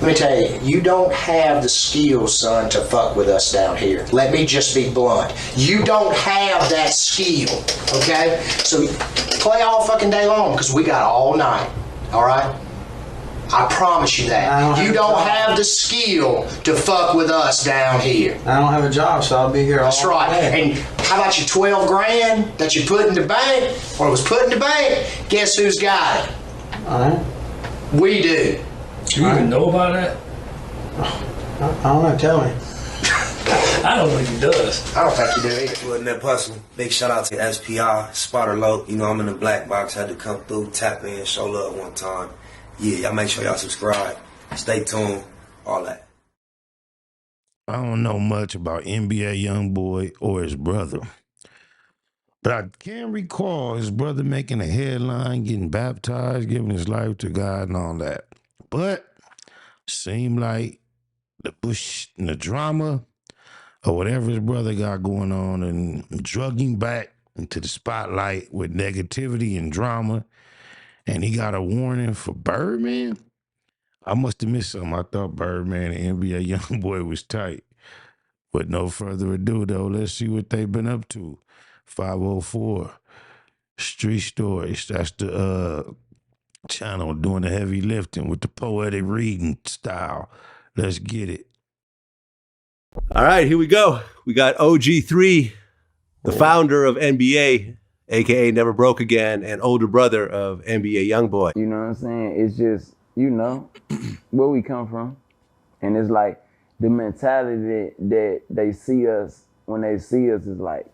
Let me tell you, you don't have the skills, son, to fuck with us down here. Let me just be blunt. You don't have that skill, okay? So play all fucking day long, because we got all night, all right? I promise you that. You don't have the skill to fuck with us down here. I don't have a job, so I'll be here all day. That's right. And how about your 12 grand that you put in the bank, or was put in the bank? Guess who's got it? All right. We do. Do you even know about that? I don't know, tell me. I don't think he does. I don't think you do either. Well, that hustle. Big shout out to SPI, Spotter Low. You know, I'm in the black box, had to come through, tap in, show love one time. Yeah, y'all make sure y'all subscribe. Stay tuned, all that. I don't know much about NBA Youngboy or his brother, but I can recall his brother making a headline, getting baptized, giving his life to God and all that. But seemed like the push and the drama or whatever his brother got going on and drug him back into the spotlight with negativity and drama. And he got a warning for Birdman. I must have missed something. I thought Birdman and NBA Youngboy was tight. But no further ado, though, let's see what they've been up to. 504 Street Stories. That's the channel doing the heavy lifting with the poetic reading style. Let's get it. All right, here we go. We got OG3, the founder of NBA, aka Never Broke Again, and older brother of NBA Youngboy. You know what I'm saying? It's just, you know, where we come from. And it's like the mentality that they see us, when they see us, is like,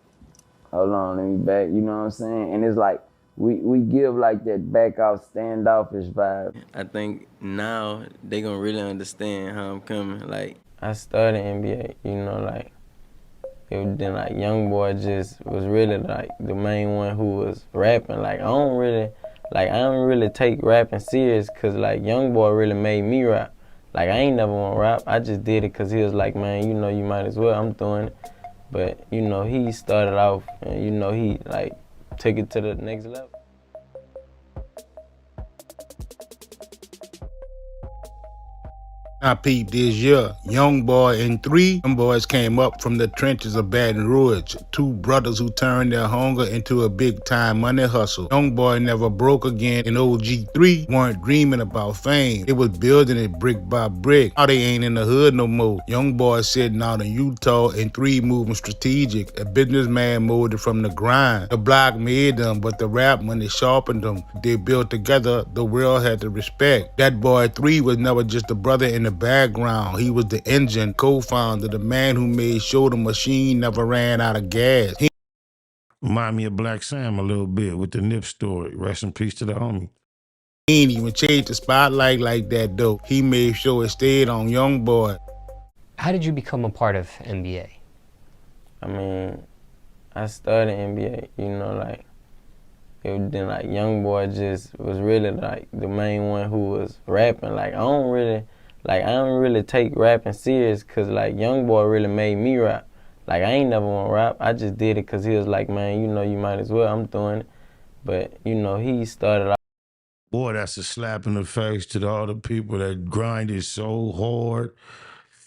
hold on, let me back, you know what I'm saying? And it's like, we give like that back off, standoffish vibe. I think now they gonna really understand how I'm coming. Like, I started NBA, you know, like, then like Youngboy just was really like the main one who was rapping. Like, I don't really take rapping serious, cause like Youngboy really made me rap. Like, I ain't never want to rap. I just did it cause he was like, man, you know, you might as well. I'm doing it. But you know, he started off, and you know, he like took it to the next level. I peeped this year. Youngboy and 3. Them boys came up from the trenches of Baton Rouge. Two brothers who turned their hunger into a big-time money hustle. Youngboy never broke again, and OG3 weren't dreaming about fame. It was building it brick by brick. Now they ain't in the hood no more. Youngboy sitting out in Utah, and 3 moving strategic. A businessman molded from the grind. The block made them, but the rap money sharpened them. They built together, the world had to respect. That boy 3 was never just a brother in the background. He was the engine, co-founder, the man who made sure the machine never ran out of gas. Remind me of Black Sam a little bit with the Nip story. Rest in peace to the homie. He ain't even changed the spotlight like that though. He made sure it stayed on Youngboy. How did you become a part of NBA? I mean, I started NBA, you know, like, then like Youngboy just was really like the main one who was rapping. Like, I don't really take rapping serious, cause like Youngboy really made me rap. Like, I ain't never want to rap. I just did it cause he was like, man, you know, you might as well. I'm doing it. But you know, he started off. Boy, that's a slap in the face to all the people that grinded so hard,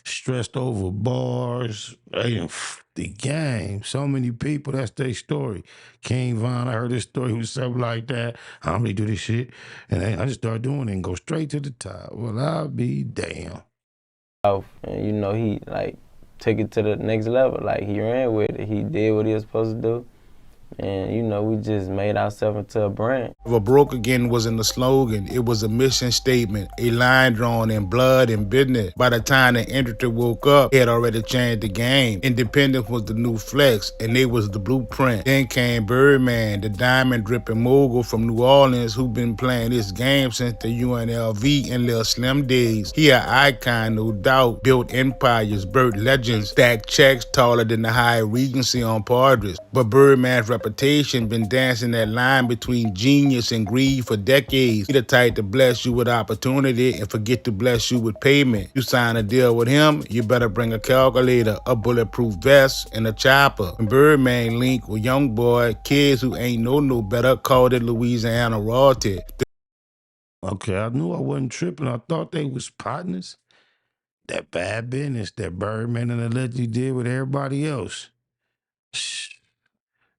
stressed over bars, the game. So many people, that's their story. King Von, I heard his story, he was something like that. I don't really do this shit. And I just started doing it and go straight to the top. Well, I'll be damn. And you know, he like took it to the next level. Like, he ran with it. He did what he was supposed to do. And, you know, we just made ourselves into a brand. Never Broke Again wasn't a slogan. It was a mission statement, a line drawn in blood and business. By the time the industry woke up, it had already changed the game. Independence was the new flex, and they was the blueprint. Then came Birdman, the diamond-dripping mogul from New Orleans who been playing this game since the UNLV and Lil Slim days. He an icon, no doubt. Built empires, birthed legends, stacked checks taller than the High Regency on Padres. But Birdman's reputation been dancing that line between genius and greed for decades. He the type to bless you with opportunity and forget to bless you with payment. You sign a deal with him, you better bring a calculator, a bulletproof vest, and a chopper. When Birdman linked with Youngboy, kids who ain't know no better called it Louisiana royalty. Okay, I knew I wasn't tripping. I thought they was partners. that bad business that Birdman and allegedly did with everybody else.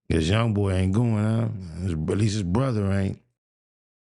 This young boy ain't going out. At least his brother ain't.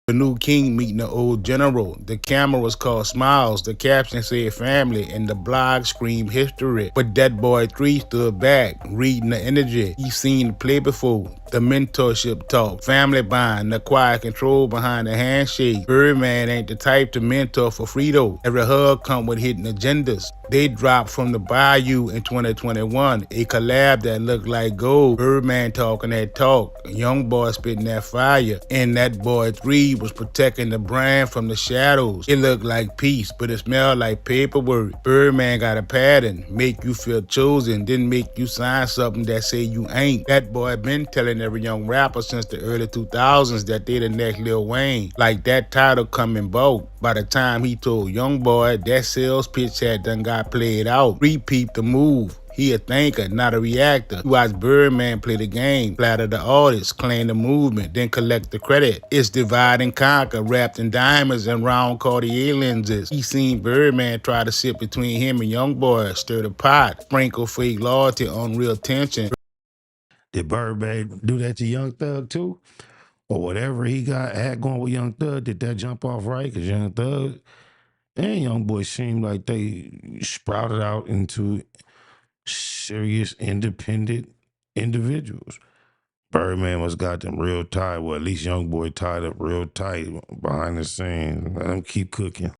The new king meeting the old general. The camera was called Smiles. The caption said family, and the blog screamed history. But that boy 3 stood back, reading the energy. He seen the play before. The mentorship talk, family bond, the quiet control behind the handshake. Birdman ain't the type to mentor for Frito. Every hug come with hidden agendas. They dropped from the Bayou in 2021, a collab that looked like gold. Birdman talking that talk, Youngboy spitting that fire, and that boy 3 was protecting the brand from the shadows. It looked like peace, but it smelled like paperwork. Birdman got a pattern, make you feel chosen, then make you sign something that say you ain't. That boy been telling every young rapper since the early 2000s that they the next Lil Wayne. Like that title come in bulk. By the time he told Youngboy, that sales pitch had done got played out. Repeat the move. He a thinker, not a reactor. He watch Birdman play the game, flatter the artist, claim the movement, then collect the credit. It's divide and conquer, wrapped in diamonds and round Cartier lenses. He seen Birdman try to sit between him and Youngboy, stir the pot, sprinkle fake loyalty on real tension. Did Birdman do that to Young Thug too? Or whatever he had going with Young Thug, did that jump off right? Because Young Thug and Young Boy seemed like they sprouted out into serious, independent individuals. Birdman was got them real tight. Well, at least Young Boy tied up real tight behind the scenes. Let them keep cooking.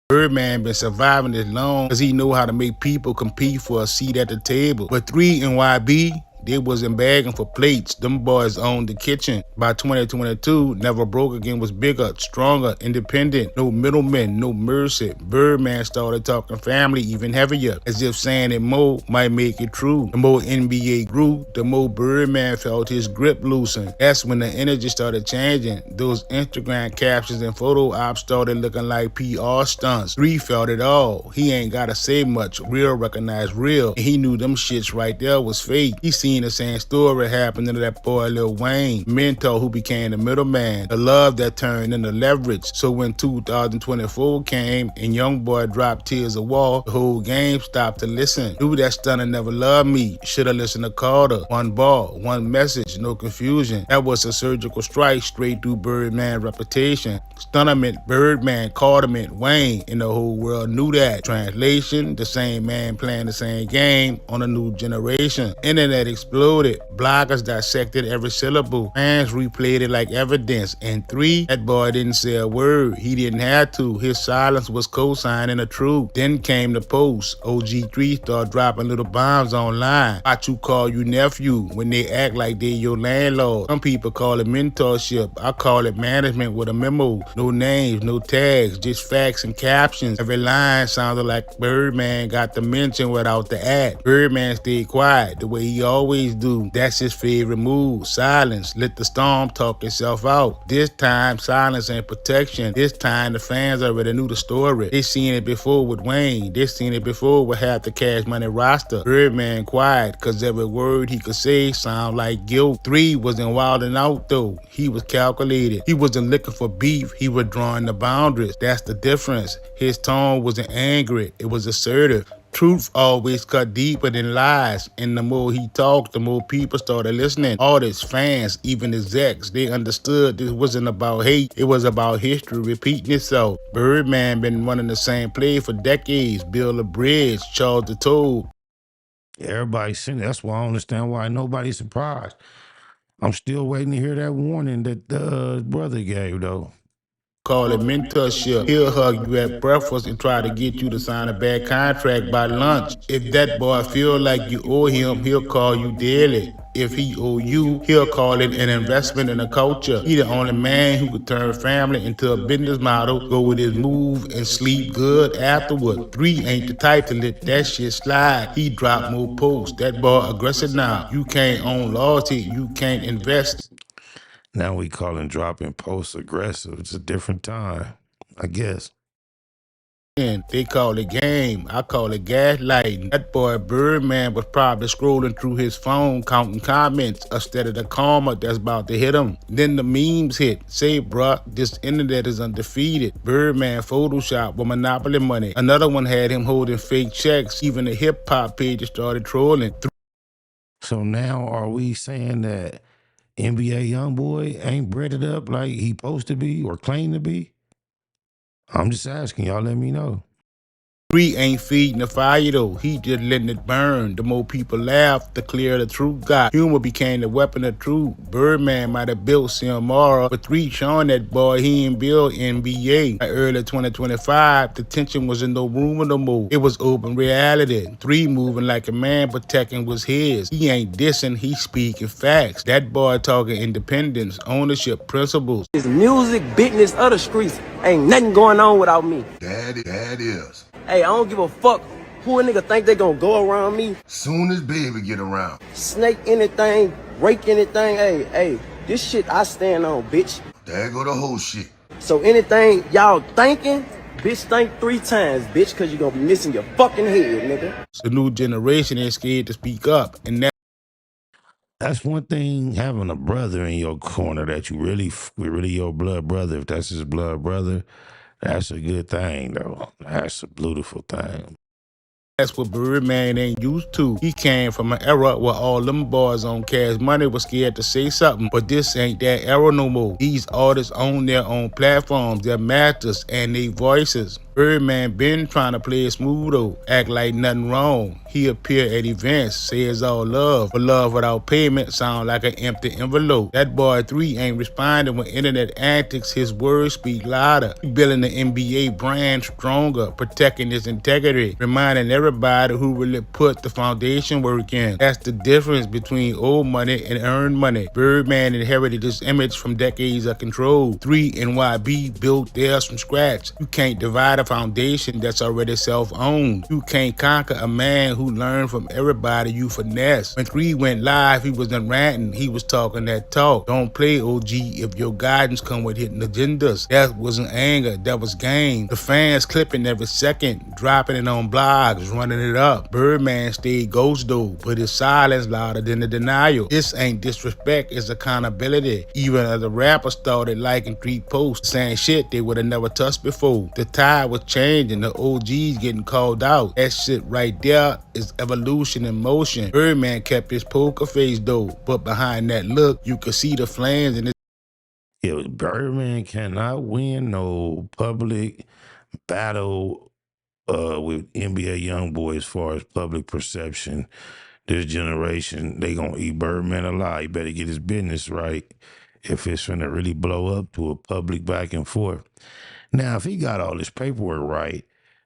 Birdman been surviving this long because he know how to make people compete for a seat at the table. But 3 and YB, they wasn't begging for plates. Them boys owned the kitchen. By 2022, Never Broke Again was bigger, stronger, independent. No middlemen, no mercy. Birdman started talking family even heavier, as if saying it more might make it true. The more NBA grew, the more Birdman felt his grip loosen. That's when the energy started changing. Those Instagram captions and photo ops started looking like PR stunts. 3 felt it all. He ain't gotta say much. Real recognized real. And he knew them shits right there was fake. He seen the same story happen to that boy Lil Wayne, mentor who became the middleman, the love that turned into leverage. So when 2024 came and Youngboy dropped Tears of War, the whole game stopped to listen. Knew that stunner never loved me. Shoulda listened to Carter. One ball, one message, no confusion. That was a surgical strike straight through Birdman's reputation. Stunner meant Birdman, Carter meant Wayne, and the whole world knew that. Translation, the same man playing the same game on a new generation. Internet exploded. Bloggers dissected every syllable. Fans replayed it like evidence. And 3, that boy didn't say a word. He didn't have to. His silence was co-signing the truth. Then came the post. OG3 started dropping little bombs online. Watch you call you nephew when they act like they your landlord. Some people call it mentorship. I call it management with a memo. No names, no tags, just facts and captions. Every line sounded like Birdman got the mention without the at. Birdman stayed quiet the way he always do. That's his favorite move. Silence. Let the storm talk itself out. This time, silence and protection. This time, the fans already knew the story. They seen it before with Wayne. They seen it before with half the Cash Money roster. Birdman quiet, cause every word he could say sound like guilt. 3 wasn't wilding out though. He was calculated. He wasn't looking for beef. He was drawing the boundaries. That's the difference. His tone wasn't angry. It was assertive. Truth always cut deeper than lies, and the more he talked, the more people started listening. Artists, fans, even execs, they understood this wasn't about hate, it was about history repeating itself. Birdman been running the same play for decades. Build a bridge, Charles the Toad. Everybody's seen it. That's why I don't understand why nobody's surprised. I'm still waiting to hear that warning that the brother gave, though. Call it mentorship. He'll hug you at breakfast and try to get you to sign a bad contract by lunch. If that boy feel like you owe him, he'll call you daily. If he owe you, he'll call it an investment in a culture. He the only man who could turn family into a business model, go with his move, and sleep good afterward. 3 ain't the type to let that shit slide. He drop more posts. That boy aggressive now. You can't own loyalty. You can't invest. Now we calling dropping posts aggressive. It's a different time, I guess. They call it game. I call it gaslighting. That boy Birdman was probably scrolling through his phone counting comments instead of the karma that's about to hit him. Then the memes hit. Say, bruh, this internet is undefeated. Birdman Photoshop with Monopoly money. Another one had him holding fake checks. Even the hip hop page started trolling. So now are we saying that NBA Youngboy ain't breaded up like he supposed to be or claimed to be? I'm just asking, y'all let me know. 3 ain't feeding the fire though, he just letting it burn. The more people laugh, the clearer the truth got. Humor became the weapon of truth. Birdman might have built Samara, but 3 showing that boy he ain't built NBA. By early 2025, the tension was in no room no more. It was open reality. 3 moving like a man, protecting was his. He ain't dissing, he speaking facts. That boy talking independence, ownership, principles. It's music, business, other streets. Ain't nothing going on without me. That is. Hey, I don't give a fuck who a nigga think they gonna go around me. Soon as baby get around. Snake anything, rake anything. Hey, this shit I stand on, bitch. There go the whole shit. So anything y'all thinking, bitch think 3 times, bitch, cause you gonna be missing your fucking head, nigga. The new generation ain't scared to speak up, and that's one thing, having a brother in your corner that you really your blood brother. If that's his blood brother, that's a good thing, though. That's a beautiful thing. That's what Birdman ain't used to. He came from an era where all them boys on Cash Money was scared to say something, but this ain't that era no more. These artists own their own platforms, their masters, and their voices. Birdman been trying to play it smooth though, act like nothing wrong. He appear at events, say it's all love, but love without payment sound like an empty envelope. That boy 3 ain't responding when internet antics, his words speak louder. He building the NBA brand stronger, protecting his integrity, reminding everybody who really put the foundation work in. That's the difference between old money and earned money. Birdman inherited this image from decades of control. 3 and YB built theirs from scratch. You can't divide a foundation that's already self-owned. You can't conquer a man who learned from everybody you finesse. When 3 went live, he wasn't ranting, he was talking that talk. Don't play OG if your guidance come with hidden agendas. That wasn't anger, that was game. The fans clipping every second, dropping it on blogs, running it up. Birdman stayed ghost though, but his silence louder than the denial. This ain't disrespect, it's accountability. Even other rappers started liking 3 posts, saying shit they would have never touched before. The tide was changing, the OGs getting called out. That shit right there is evolution in motion. Birdman kept his poker face though, but behind that look, you could see the flames in his. Yeah, Birdman cannot win no public battle with NBA Youngboy as far as public perception. This generation, they gonna eat Birdman alive. He better get his business right if it's finna really blow up to a public back and forth. Now, if he got all his paperwork right,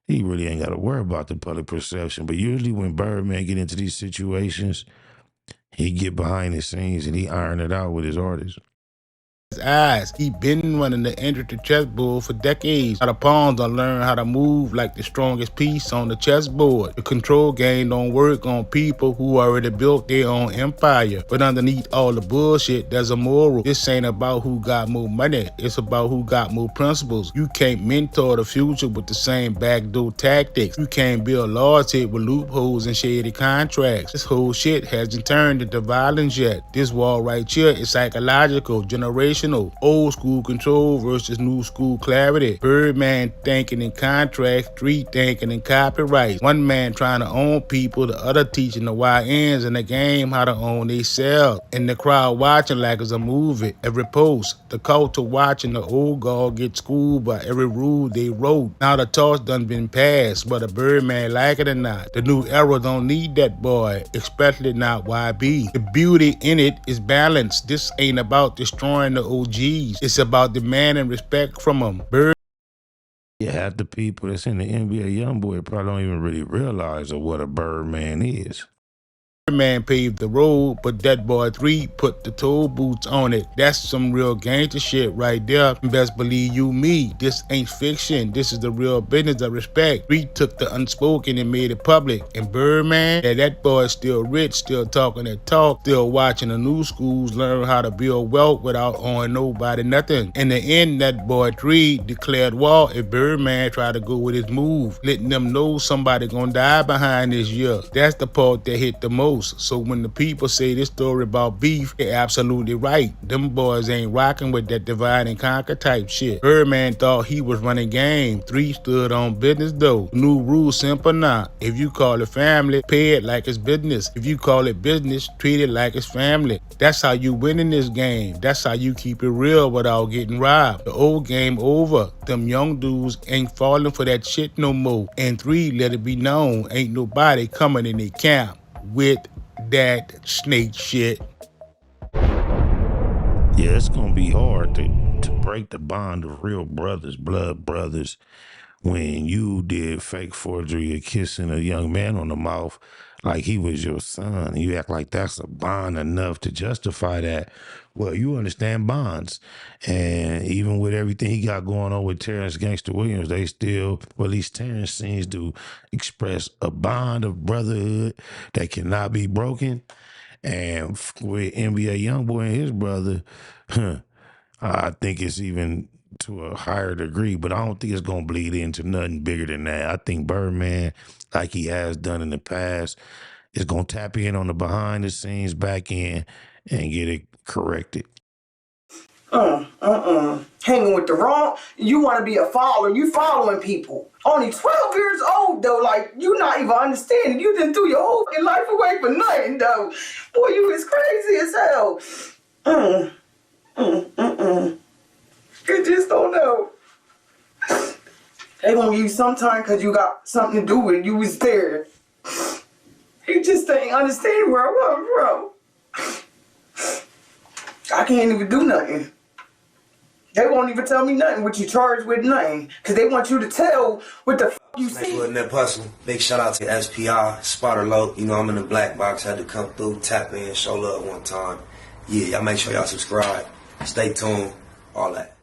he really ain't got to worry about the public perception. But usually when Birdman get into these situations, he get behind the scenes and he iron it out with his artists. Eyes. He been running the intricate chessboard for decades. How the pawns don't learn how to move like the strongest piece on the chessboard. The control game don't work on people who already built their own empire. But underneath all the bullshit, there's a moral. This ain't about who got more money. It's about who got more principles. You can't mentor the future with the same backdoor tactics. You can't build loyalty with loopholes and shady contracts. This whole shit hasn't turned into violence yet. This war right here is psychological, generational. Old school control versus new school clarity. Birdman thinking in contracts, 3 thinking in copyrights. One man trying to own people, the other teaching the YNs in the game how to own themselves. And the crowd watching like it's a movie. Every post, the culture watching the old guard get schooled by every rule they wrote. Now the torch done been passed, whether Birdman like it or not. The new era don't need that boy, especially not YB. The beauty in it is balance. This ain't about destroying the OGs. It's about demanding respect from them. Yeah, half the people that's in the NBA Youngboy probably don't even really realize of what a Birdman is. Birdman paved the road, but that boy 3 put the toe boots on it. That's some real gangster shit right there. Best believe you me, this ain't fiction. This is the real business of respect. 3 took the unspoken and made it public. And Birdman, yeah, that boy's still rich, still talking that talk, still watching the new schools learn how to build wealth without owing nobody nothing. In the end, that boy 3 declared war if Birdman tried to go with his move, letting them know somebody gonna die behind this year. That's the part that hit the most. So when the people say this story about beef, they're absolutely right. Them boys ain't rocking with that divide and conquer type shit. Birdman thought he was running game. 3 stood on business though. New rule simple now. If you call it family, pay it like it's business. If you call it business, treat it like it's family. That's how you win in this game. That's how you keep it real without getting robbed. The old game over. Them young dudes ain't falling for that shit no more. And 3, let it be known, ain't nobody coming in their camp with that snake shit. Yeah, it's gonna be hard to break the bond of real brothers, blood brothers, when you did fake forgery of kissing a young man on the mouth like he was your son. You act like that's a bond enough to justify that. Well, you understand bonds. And even with everything he got going on with Terrence Gangster Williams, they still, well, at least Terrence seems to express a bond of brotherhood that cannot be broken. And with NBA Youngboy and his brother, I think it's even to a higher degree, but I don't think it's going to bleed into nothing bigger than that. I think Birdman, like he has done in the past, is going to tap in on the behind the scenes back end and get it corrected. Hanging with the wrong, you want to be a follower, you following people. Only 12 years old though, like you not even understanding. You done threw your whole fucking life away for nothing though. Boy, you is crazy as hell. You just don't know. They gonna give you some time because you got something to do with it. You was there. You just ain't understanding where I was from. I can't even do nothing. They won't even tell me nothing what you charged with, nothing. Because they want you to tell what the you see. Big shout out to SPI, Spotter Low. You know, I'm in the black box, had to come through, tap in, show love one time. Yeah, y'all make sure y'all subscribe. Stay tuned, all that.